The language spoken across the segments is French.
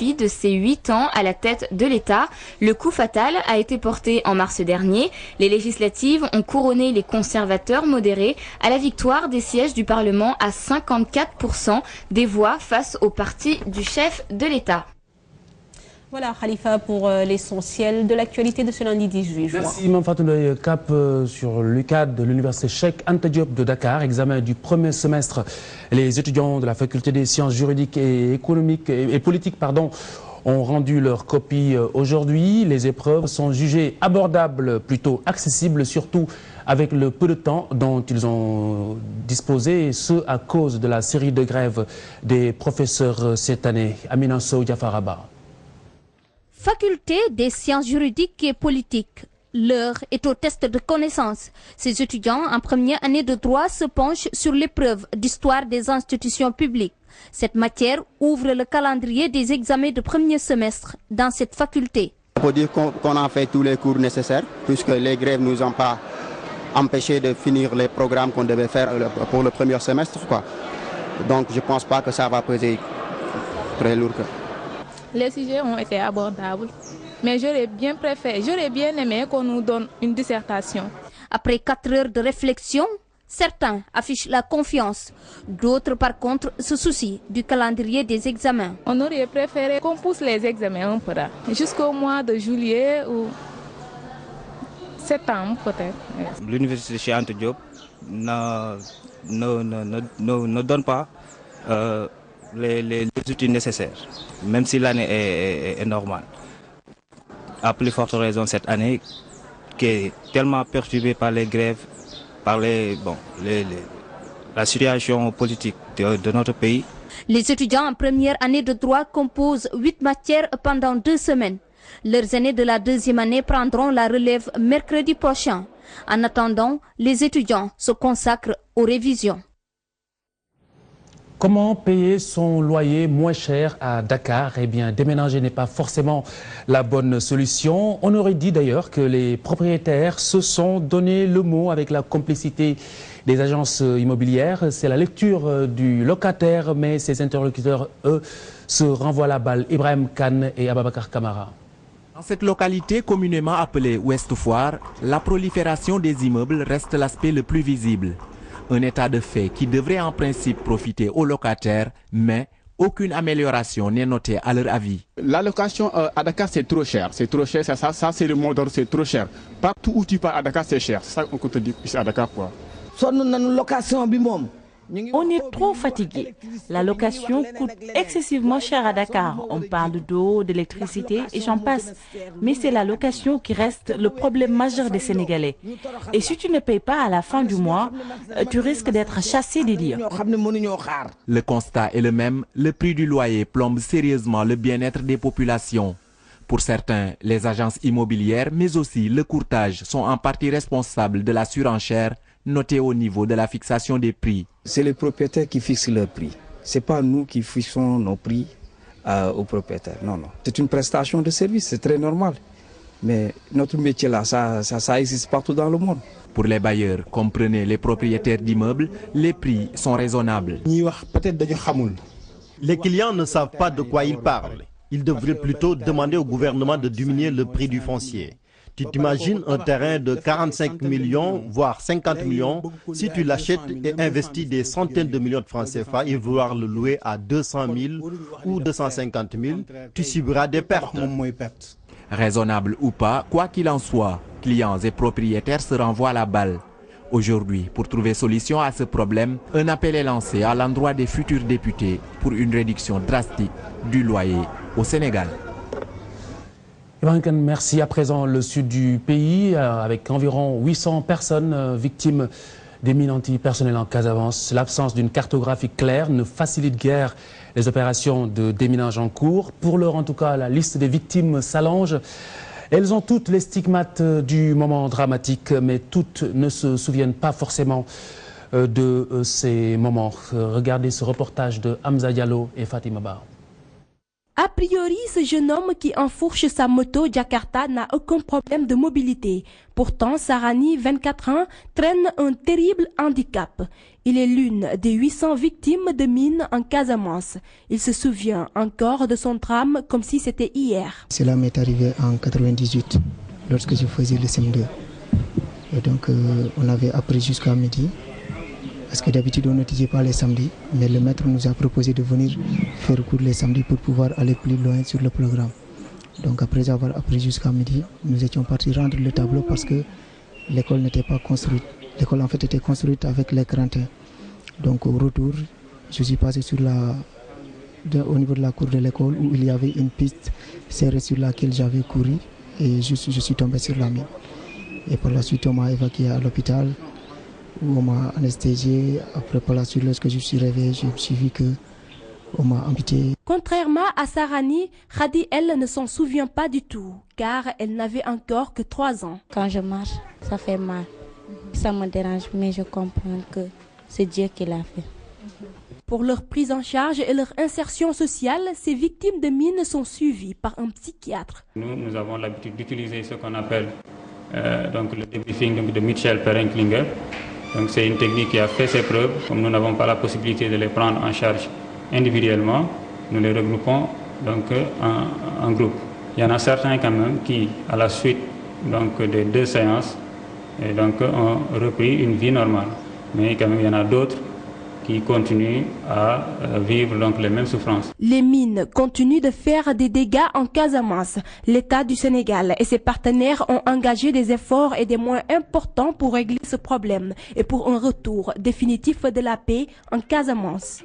défi de ses 8 ans à la tête de l'État. Le coup fatal a été porté en mars dernier. Les législatives ont couronné les conservateurs modérés à la victoire des sièges du Parlement à 54% des voix face au parti du chef de l'État. Voilà Khalifa pour l'essentiel de l'actualité de ce lundi 18 juin. Merci Mme Fatou. Cap sur l'UCAD de l'université Cheikh Anta Diop de Dakar, examen du premier semestre. Les étudiants de la faculté des sciences juridiques et économiques et politiques ont rendu leur copie aujourd'hui. Les épreuves sont jugées abordables, plutôt accessibles, surtout avec le peu de temps dont ils ont disposé, et ce à cause de la série de grèves des professeurs cette année. Amina Sow Diafaraba. Faculté des sciences juridiques et politiques. L'heure est au test de connaissances. Ces étudiants en première année de droit se penchent sur l'épreuve d'histoire des institutions publiques. Cette matière ouvre le calendrier des examens de premier semestre dans cette faculté. On peut dire qu'on a fait tous les cours nécessaires puisque les grèves ne nous ont pas empêché de finir les programmes qu'on devait faire pour le premier semestre, Donc je ne pense pas que ça va peser très lourd. Les sujets ont été abordables, mais j'aurais bien aimé qu'on nous donne une dissertation. Après 4 heures de réflexion, certains affichent la confiance, d'autres par contre se soucient du calendrier des examens. On aurait préféré qu'on pousse les examens un peu jusqu'au mois de juillet ou septembre peut-être. L'université Cheikh Anta Diop ne donne pas les outils nécessaires, même si l'année est normale. À plus forte raison cette année, qui est tellement perturbée par les grèves, par la situation politique de notre pays. Les étudiants en première année de droit composent 8 matières pendant 2 semaines. Leurs aînés de la deuxième année prendront la relève mercredi prochain. En attendant, les étudiants se consacrent aux révisions. Comment payer son loyer moins cher à Dakar? Eh bien, déménager n'est pas forcément la bonne solution. On aurait dit d'ailleurs que les propriétaires se sont donné le mot avec la complicité des agences immobilières. C'est la lecture du locataire, mais ses interlocuteurs, eux, se renvoient la balle. Ibrahim Khan et Ababakar Kamara. Dans cette localité communément appelée Ouest Foire, la prolifération des immeubles reste l'aspect le plus visible. Un état de fait qui devrait en principe profiter aux locataires, mais aucune amélioration n'est notée à leur avis. La location à Dakar, c'est trop cher. C'est trop cher, ça c'est le mot d'ordre, c'est trop cher. Partout où tu pars à Dakar, c'est cher. C'est ça qu'on te dit ici à Dakar, quoi. On est trop fatigué. La location coûte excessivement cher à Dakar. On parle d'eau, d'électricité et j'en passe. Mais c'est la location qui reste le problème majeur des Sénégalais. Et si tu ne payes pas à la fin du mois, tu risques d'être chassé des lieux. Le constat est le même. Le prix du loyer plombe sérieusement le bien-être des populations. Pour certains, les agences immobilières, mais aussi le courtage, sont en partie responsables de la surenchère notée au niveau de la fixation des prix. C'est les propriétaires qui fixent leurs prix. Ce n'est pas nous qui fixons nos prix aux propriétaires. Non, non. C'est une prestation de service, c'est très normal. Mais notre métier là, ça existe partout dans le monde. Pour les bailleurs, comprenez les propriétaires d'immeubles, les prix sont raisonnables. Les clients ne savent pas de quoi ils parlent. Ils devraient plutôt demander au gouvernement de diminuer le prix du foncier. Tu t'imagines un terrain de 45 millions, voire 50 millions, si tu l'achètes et investis des centaines de millions de francs CFA et vouloir le louer à 200 000 ou 250 000, tu subiras des pertes. Raisonnable ou pas, quoi qu'il en soit, clients et propriétaires se renvoient la balle. Aujourd'hui, pour trouver solution à ce problème, un appel est lancé à l'endroit des futurs députés pour une réduction drastique du loyer au Sénégal. Merci. À présent, le sud du pays, avec environ 800 personnes victimes des mines antipersonnelles en Casamance. L'absence d'une cartographie claire ne facilite guère les opérations de déminage en cours. Pour l'heure, en tout cas, la liste des victimes s'allonge. Elles ont toutes les stigmates du moment dramatique, mais toutes ne se souviennent pas forcément de ces moments. Regardez ce reportage de Hamza Diallo et Fatima Ba. A priori, ce jeune homme qui enfourche sa moto Jakarta n'a aucun problème de mobilité. Pourtant, Sarani, 24 ans, traîne un terrible handicap. Il est l'une des 800 victimes de mines en Casamance. Il se souvient encore de son drame comme si c'était hier. Cela m'est arrivé en 98, lorsque je faisais le CM2. Et donc, on avait appris jusqu'à midi. Parce que d'habitude, on n'étudiait pas les samedis, mais le maître nous a proposé de venir faire cours les samedis pour pouvoir aller plus loin sur le programme. Donc après avoir appris jusqu'à midi, nous étions partis rendre le tableau parce que l'école n'était pas construite. L'école en fait était construite avec les crantés. Donc au retour, je suis passé au niveau de la cour de l'école où il y avait une piste serrée sur laquelle j'avais couru et je suis tombé sur la mine. Et par la suite, on m'a évacué à l'hôpital, où on m'a anesthésié. Après, par la suite, lorsque je suis réveillé, je me suis vu qu'on m'a amputé. Contrairement à Sarani, Khadi, elle, ne s'en souvient pas du tout, car elle n'avait encore que 3 ans. Quand je marche, ça fait mal. Ça me dérange, mais je comprends que c'est Dieu qui l'a fait. Pour leur prise en charge et leur insertion sociale, ces victimes de mines sont suivies par un psychiatre. Nous avons l'habitude d'utiliser ce qu'on appelle donc le débriefing de Michel Perrin-Klinger. Donc c'est une technique qui a fait ses preuves. Comme nous n'avons pas la possibilité de les prendre en charge individuellement, nous les regroupons donc en groupe. Il y en a certains quand même qui, à la suite donc des 2 séances, et donc ont repris une vie normale. Mais quand même, il y en a d'autres qui continuent à vivre donc les mêmes souffrances. Les mines continuent de faire des dégâts en Casamance. L'État du Sénégal et ses partenaires ont engagé des efforts et des moyens importants pour régler ce problème et pour un retour définitif de la paix en Casamance.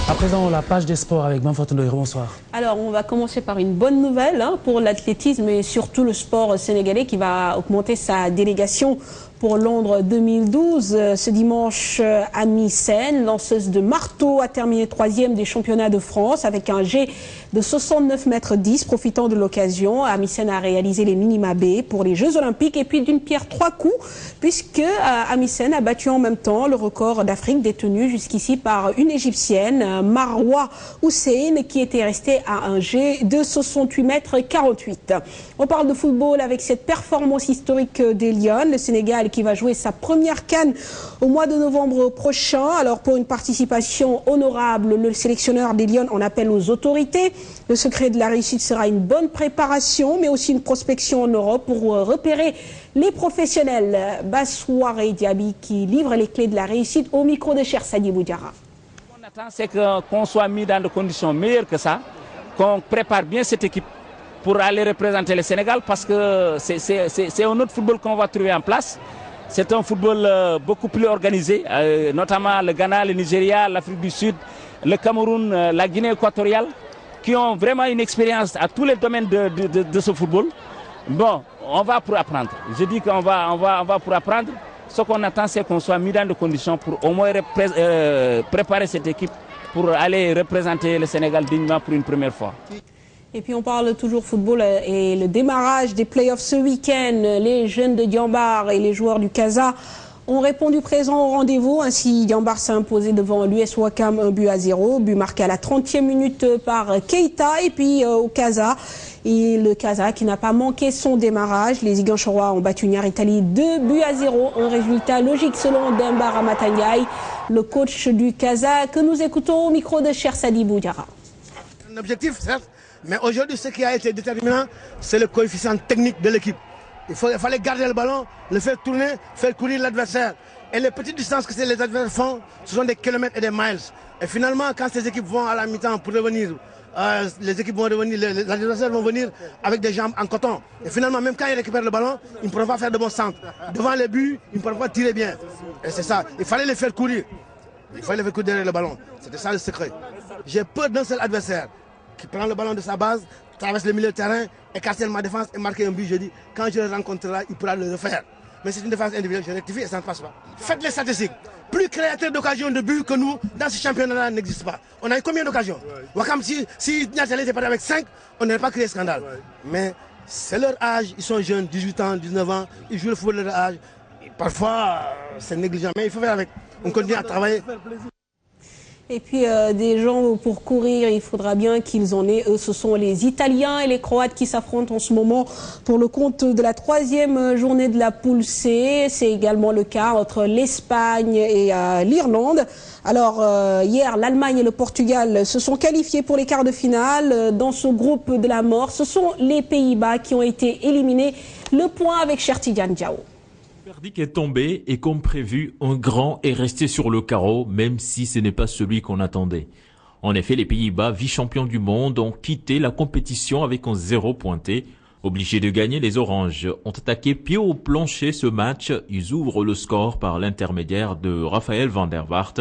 À présent, la page des sports avec Manfatou Ndoye. Bonsoir. Alors, on va commencer par une bonne nouvelle pour l'athlétisme et surtout le sport sénégalais qui va augmenter sa délégation pour Londres 2012. Ce dimanche, Amy Sène, lanceuse de marteau, a terminé 3e des championnats de France avec un jet de 69 mètres 10. Profitant de l'occasion, Amy Sène a réalisé les minima B pour les Jeux Olympiques et puis d'une pierre 3 coups puisque Amy Sène a battu en même temps le record d'Afrique détenu jusqu'ici par une Égyptienne, Marwa Hussein, qui était restée à un jet de 68 mètres 48. On parle de football avec cette performance historique des Lions. Le Sénégal qui va jouer sa première CAN au mois de novembre prochain. Alors pour une participation honorable, le sélectionneur des Lions en appelle aux autorités. Le secret de la réussite sera une bonne préparation, mais aussi une prospection en Europe pour repérer les professionnels. Bassouare Diaby qui livre les clés de la réussite au micro de Cheikh Sadibou Diarra. Ce qu'on attend, c'est qu'on soit mis dans des conditions meilleures que ça, qu'on prépare bien cette équipe pour aller représenter le Sénégal, parce que c'est un autre football qu'on va trouver en place. C'est un football beaucoup plus organisé, notamment le Ghana, le Nigeria, l'Afrique du Sud, le Cameroun, la Guinée équatoriale, qui ont vraiment une expérience à tous les domaines de ce football. Bon, on va pour apprendre. Je dis qu'on va pour apprendre. Ce qu'on attend, c'est qu'on soit mis dans des conditions pour au moins préparer cette équipe pour aller représenter le Sénégal dignement pour une première fois. Et puis on parle toujours football et le démarrage des playoffs ce week-end. Les jeunes de Diambar et les joueurs du Casa ont répondu présent au rendez-vous. Ainsi, Diambar s'est imposé devant l'US Ouakam 1-0. But marqué à la 30e minute par Keita. Et puis au Casa, et le Casa qui n'a pas manqué son démarrage. Les Ziguinchorois ont battu Niar Italie 2-0. Un résultat logique selon Demba Ramatangay, le coach du Casa, que nous écoutons au micro de Cheikh Sadibou Diarra. Un objectif, certes. Mais aujourd'hui, ce qui a été déterminant, c'est le coefficient technique de l'équipe. Il fallait garder le ballon, le faire tourner, faire courir l'adversaire. Et les petites distances que les adversaires font, ce sont des kilomètres et des miles. Et finalement, quand ces équipes vont à la mi-temps pour revenir, les équipes vont revenir, les adversaires vont venir avec des jambes en coton. Et finalement, même quand ils récupèrent le ballon, ils ne pourront pas faire de bons centres. Devant les buts, ils ne pourront pas tirer bien. Et c'est ça, il fallait les faire courir. Il fallait les faire courir derrière le ballon. C'était ça le secret. J'ai peur d'un seul adversaire qui prend le ballon de sa base, traverse le milieu de terrain, écarter ma défense et marquer un but. Je dis, quand je le rencontrerai, il pourra le refaire. Mais c'est une défense individuelle, je rectifie et ça ne passe pas. Faites les statistiques. Plus créateur d'occasions de but que nous, dans ce championnat-là, n'existe pas. On a eu combien d'occasions? Wakam, si Niatale était parti avec 5, on n'aurait pas créé scandale. Mais c'est leur âge, ils sont jeunes, 18 ans, 19 ans, ils jouent le football de leur âge. Et parfois, c'est négligent, mais il faut faire avec. On continue à travailler. Et puis des gens pour courir, il faudra bien qu'ils en aient. Eux, ce sont les Italiens et les Croates qui s'affrontent en ce moment pour le compte de la 3e journée de la poule C. C'est également le cas entre l'Espagne et l'Irlande. Alors hier, l'Allemagne et le Portugal se sont qualifiés pour les quarts de finale. Dans ce groupe de la mort, ce sont les Pays-Bas qui ont été éliminés. Le point avec Chertidiane Diao. Le verdict est tombé et comme prévu, un grand est resté sur le carreau, même si ce n'est pas celui qu'on attendait. En effet, les Pays-Bas, vice-champions du monde, ont quitté la compétition avec un 0 pointé. Obligés de gagner, les Oranges ont attaqué pied au plancher ce match. Ils ouvrent le score par l'intermédiaire de Raphaël van der Vaart.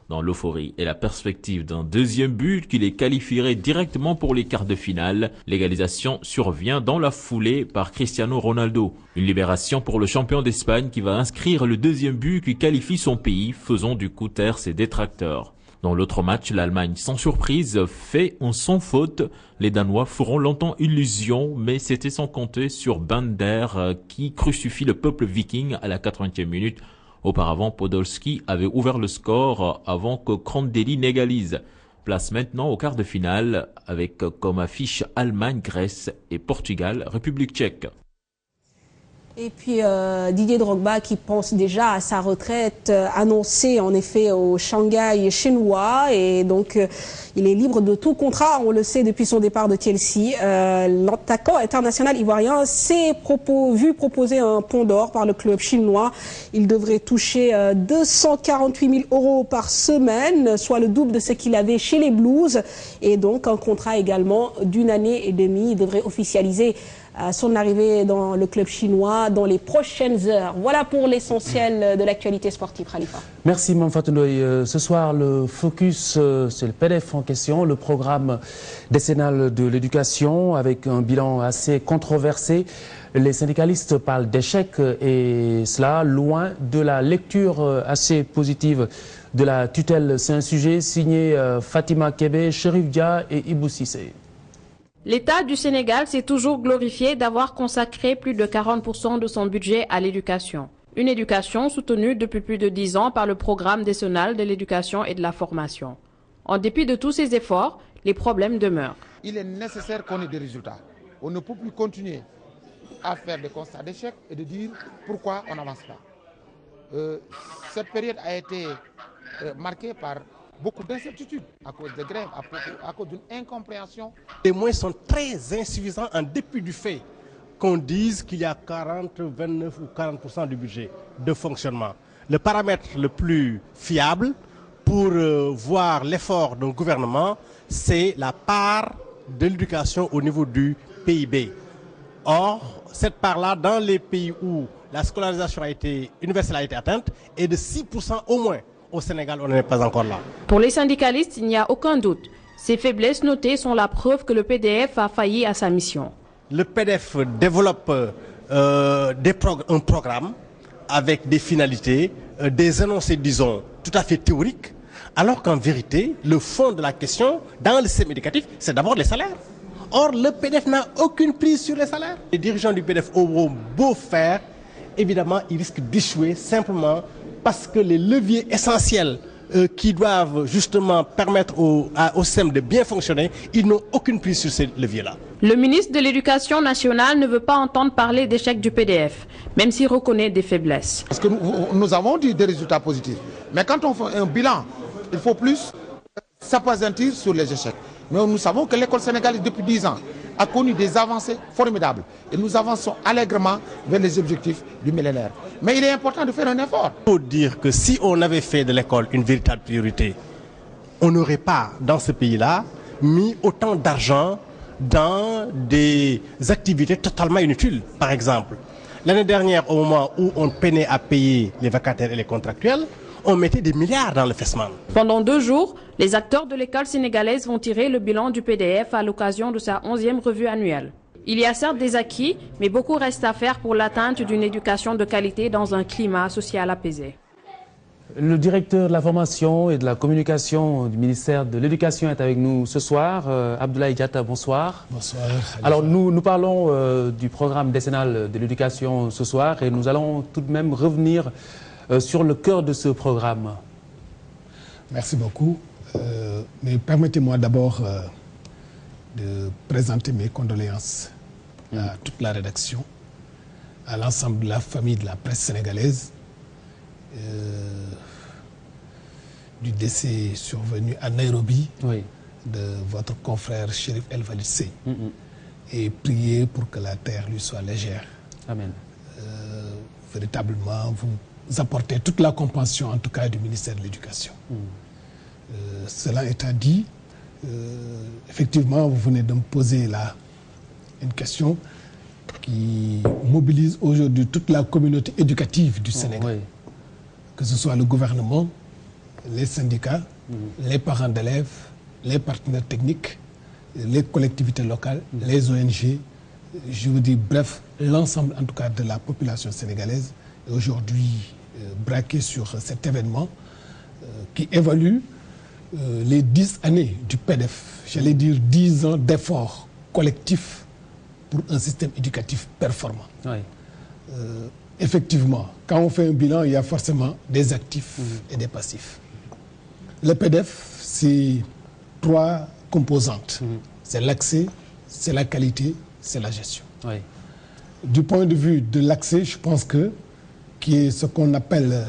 Dans l'euphorie et la perspective d'un deuxième but qui les qualifierait directement pour les quarts de finale, l'égalisation survient dans la foulée par Cristiano Ronaldo. Une libération pour le champion d'Espagne qui va inscrire le deuxième but qui qualifie son pays, faisant du coup taire ses détracteurs. Dans l'autre match, l'Allemagne, sans surprise, fait un sans faute. Les Danois feront longtemps illusion, mais c'était sans compter sur Bender qui crucifie le peuple viking à la 80e minute. Auparavant, Podolski avait ouvert le score avant que Krandelli n'égalise. Place maintenant au quart de finale avec comme affiche Allemagne, Grèce et Portugal, République tchèque. Et puis Didier Drogba qui pense déjà à sa retraite annoncée en effet au Shanghai chinois et donc il est libre de tout contrat, on le sait depuis son départ de Chelsea. L'attaquant international ivoirien s'est vu proposer un pont d'or par le club chinois. Il devrait toucher 248 000 € par semaine, soit le double de ce qu'il avait chez les Blues et donc un contrat également d'1 année et demie. Il devrait officialiser son arrivée dans le club chinois dans les prochaines heures. Voilà pour l'essentiel de l'actualité sportive, Khalifa. Merci Mme Fatou Ndoye. Ce soir, le focus, c'est le PDF en question, le programme décennal de l'éducation avec un bilan assez controversé. Les syndicalistes parlent d'échec et cela loin de la lecture assez positive de la tutelle. C'est un sujet signé Fatima Kébé, Chérif Dia et Ibou Cissé. L'État du Sénégal s'est toujours glorifié d'avoir consacré plus de 40% de son budget à l'éducation. Une éducation soutenue depuis plus de 10 ans par le programme décennal de l'éducation et de la formation. En dépit de tous ces efforts, les problèmes demeurent. Il est nécessaire qu'on ait des résultats. On ne peut plus continuer à faire des constats d'échec et de dire pourquoi on n'avance pas. Cette période a été marquée par beaucoup d'incertitudes à cause des grèves, à cause d'une incompréhension. Les moyens sont très insuffisants en dépit du fait qu'on dise qu'il y a 40, 29 ou 40% du budget de fonctionnement. Le paramètre le plus fiable pour voir l'effort d'un gouvernement, c'est la part de l'éducation au niveau du PIB. Or, cette part-là, dans les pays où la scolarisation universelle a été atteinte, est de 6% au moins. Au Sénégal, on n'est pas encore là. Pour les syndicalistes, il n'y a aucun doute. Ces faiblesses notées sont la preuve que le PDF a failli à sa mission. Le PDF développe un programme avec des finalités, des énoncés, disons, tout à fait théoriques, alors qu'en vérité, le fond de la question, dans le système éducatif, c'est d'abord les salaires. Or, le PDF n'a aucune prise sur les salaires. Les dirigeants du PDF auront beau faire, évidemment, ils risquent d'échouer simplement parce que les leviers essentiels qui doivent justement permettre au système de bien fonctionner, ils n'ont aucune prise sur ces leviers-là. Le ministre de l'Éducation nationale ne veut pas entendre parler d'échec du PDF, même s'il reconnaît des faiblesses. Parce que nous avons dit des résultats positifs. Mais quand on fait un bilan, il faut plus s'appesantir sur les échecs. Mais nous savons que l'école sénégalaise, depuis 10 ans, a connu des avancées formidables. Et nous avançons allègrement vers les objectifs du millénaire. Mais il est important de faire un effort. Il faut dire que si on avait fait de l'école une véritable priorité, on n'aurait pas, dans ce pays-là, mis autant d'argent dans des activités totalement inutiles. Par exemple, l'année dernière, au moment où on peinait à payer les vacataires et les contractuels, on mettait des milliards dans le FESMAN. Pendant 2 jours, les acteurs de l'école sénégalaise vont tirer le bilan du PDF à l'occasion de sa 11e revue annuelle. Il y a certes des acquis, mais beaucoup reste à faire pour l'atteinte d'une éducation de qualité dans un climat social apaisé. Le directeur de la formation et de la communication du ministère de l'Éducation est avec nous ce soir. Abdoulaye Diatta, bonsoir. Bonsoir. Alors nous parlons du programme décennal de l'éducation ce soir et nous allons tout de même revenir sur le cœur de ce programme. Merci beaucoup. Mais permettez-moi d'abord de présenter mes condoléances à toute la rédaction, à l'ensemble de la famille de la presse sénégalaise, du décès survenu à Nairobi de votre confrère Chérif El Walid Sey. Et prier pour que la terre lui soit légère. Amen. Véritablement, vous apportez toute la compréhension, en tout cas du ministère de l'Éducation. Cela étant dit, effectivement, vous venez de me poser là une question qui mobilise aujourd'hui toute la communauté éducative du Sénégal. Que ce soit le gouvernement, les syndicats, les parents d'élèves, les partenaires techniques, les collectivités locales, les ONG, je veux dire, bref, l'ensemble en tout cas de la population sénégalaise est aujourd'hui braqué sur cet événement qui évalue les 10 années du PDF, j'allais dire 10 ans d'efforts collectifs pour un système éducatif performant. Effectivement, quand on fait un bilan, il y a forcément des actifs et des passifs. Le PDF, c'est 3 composantes. C'est l'accès, c'est la qualité, c'est la gestion. Du point de vue de l'accès, je pense que, qui est ce qu'on appelle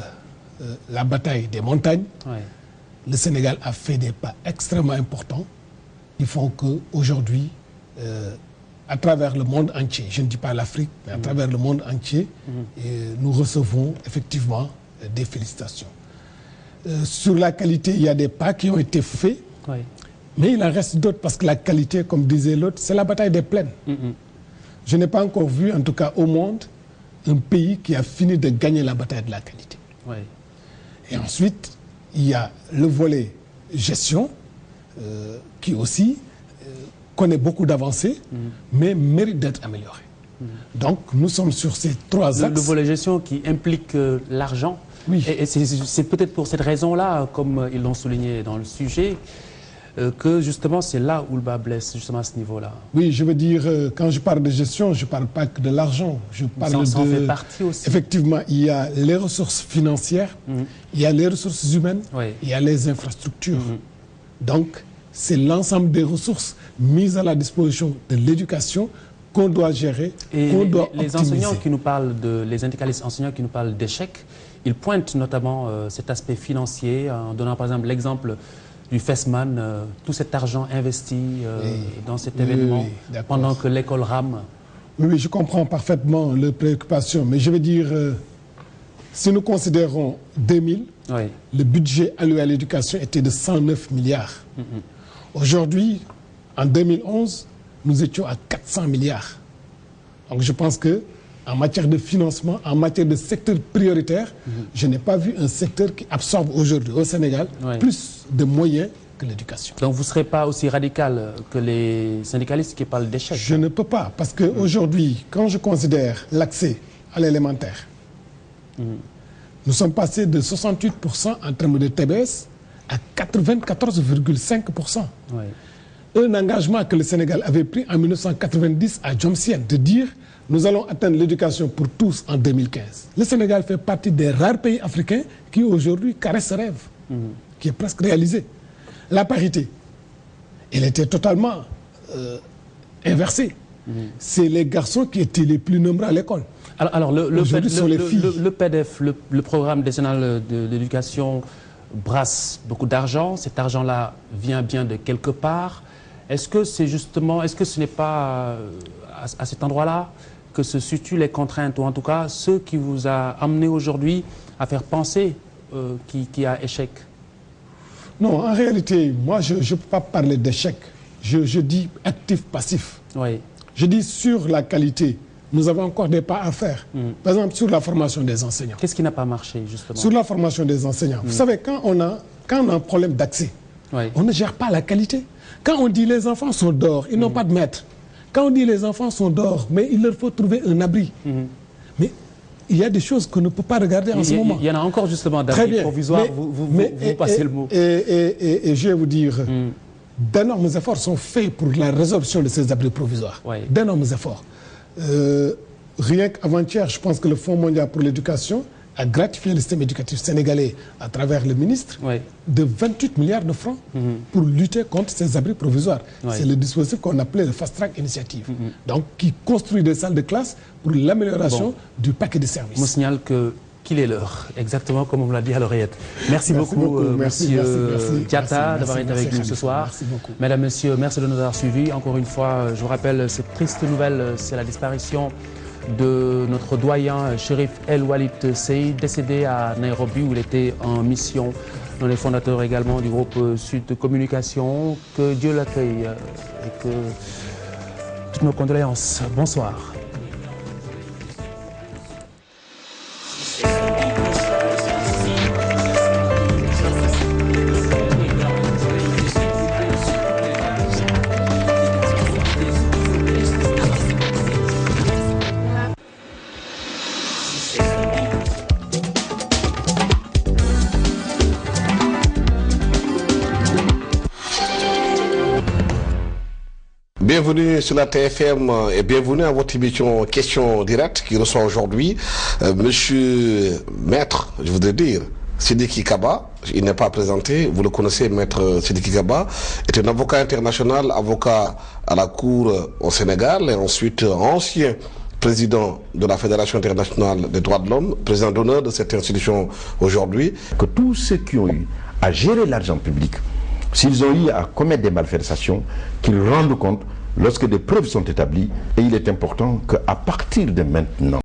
la bataille des montagnes, le Sénégal a fait des pas extrêmement importants. Ils font qu'aujourd'hui, à travers le monde entier, je ne dis pas l'Afrique, mais à travers le monde entier, nous recevons effectivement des félicitations. Sur la qualité, il y a des pas qui ont été faits, mais il en reste d'autres parce que la qualité, comme disait l'autre, c'est la bataille des plaines. Je n'ai pas encore vu, en tout cas au monde, un pays qui a fini de gagner la bataille de la qualité. Et ensuite, il y a le volet gestion, qui aussi connaît beaucoup d'avancées, mais mérite d'être amélioré. Donc, nous sommes sur ces 3 axes. Le volet gestion qui implique l'argent. Et c'est peut-être pour cette raison-là, comme ils l'ont souligné dans le sujet, que justement c'est là où le bas blesse, justement à ce niveau-là. Oui, je veux dire, quand je parle de gestion, je ne parle pas que de l'argent. Je parle ça en fait partie aussi. Effectivement, il y a les ressources financières, il y a les ressources humaines, il y a les infrastructures. Donc, c'est l'ensemble des ressources mises à la disposition de l'éducation qu'on doit gérer, qu'on doit optimiser. Les enseignants qui nous parlent les syndicalistes enseignants qui nous parlent d'échecs, ils pointent notamment cet aspect financier en donnant par exemple l'exemple du FESMAN, tout cet argent investi dans cet événement pendant que l'école rame. Oui, je comprends parfaitement leurs préoccupations, mais je veux dire, si nous considérons 2000, le budget alloué à l'éducation était de 109 milliards. Aujourd'hui, en 2011, nous étions à 400 milliards. Donc je pense que en matière de financement, en matière de secteur prioritaire, je n'ai pas vu un secteur qui absorbe aujourd'hui au Sénégal plus de moyens que l'éducation. Donc vous ne serez pas aussi radical que les syndicalistes qui parlent d'échec? Je ne peux pas, parce qu'aujourd'hui, quand je considère l'accès à l'élémentaire, nous sommes passés de 68% en termes de TBS à 94,5%. Un engagement que le Sénégal avait pris en 1990 à Jomsien, de dire nous allons atteindre l'éducation pour tous en 2015. Le Sénégal fait partie des rares pays africains qui aujourd'hui caressent ce rêve, qui est presque réalisé. La parité, elle était totalement inversée. C'est les garçons qui étaient les plus nombreux à l'école. Alors le PDF, le programme décennal de l'éducation, brasse beaucoup d'argent. Cet argent-là vient bien de quelque part. Est-ce que c'est justement, est-ce que ce n'est pas à cet endroit-là que se situent les contraintes, ou en tout cas ce qui vous a amené aujourd'hui à faire penser qu'il y a échec? Non, en réalité, moi je ne peux pas parler d'échec. Je dis actif-passif. Je dis sur la qualité, nous avons encore des pas à faire. Par exemple, sur la formation des enseignants. Qu'est-ce qui n'a pas marché, justement? Sur la formation des enseignants. Vous savez, quand on a un problème d'accès, on ne gère pas la qualité. Quand on dit les enfants sont dehors, ils n'ont pas de maître. Quand on dit les enfants sont dehors, mais il leur faut trouver un abri. Mais il y a des choses qu'on ne peut pas regarder en ce moment. Il y en a encore justement d'abris provisoires, vous passez le mot. Et je vais vous dire, d'énormes efforts sont faits pour la résolution de ces abris provisoires. Oui. D'énormes efforts. Rien qu'avant-hier, je pense que le Fonds mondial pour l'éducation a gratifié le système éducatif sénégalais à travers le ministre de 28 milliards de francs pour lutter contre ces abris provisoires. C'est le dispositif qu'on appelait le Fast Track Initiative. Donc, qui construit des salles de classe pour l'amélioration du paquet de services. Je me signale qu'il est l'heure, exactement comme on me l'a dit à l'oreillette. Merci beaucoup, monsieur Diatta, d'avoir été avec nous ce soir. Merci beaucoup. Mesdames, messieurs, merci de nous avoir suivis. Encore une fois, je vous rappelle cette triste nouvelle, c'est la disparition de notre doyen Chérif El Walid Sey, décédé à Nairobi où il était en mission. Dans les fondateurs également du groupe Sud Communication. Que Dieu l'accueille et que toutes nos condoléances. Bonsoir. Bienvenue sur la TFM et bienvenue à votre émission Question Directe qui reçoit aujourd'hui Monsieur Maître, je voudrais dire, Sidiki Kaba. Il n'est pas présenté, vous le connaissez, Maître Sidiki Kaba, est un avocat international, avocat à la Cour au Sénégal et ensuite ancien président de la Fédération internationale des droits de l'homme, président d'honneur de cette institution aujourd'hui. Que tous ceux qui ont eu à gérer l'argent public, s'ils ont eu à commettre des malversations, qu'ils rendent compte lorsque des preuves sont établies, et il est important qu'à partir de maintenant,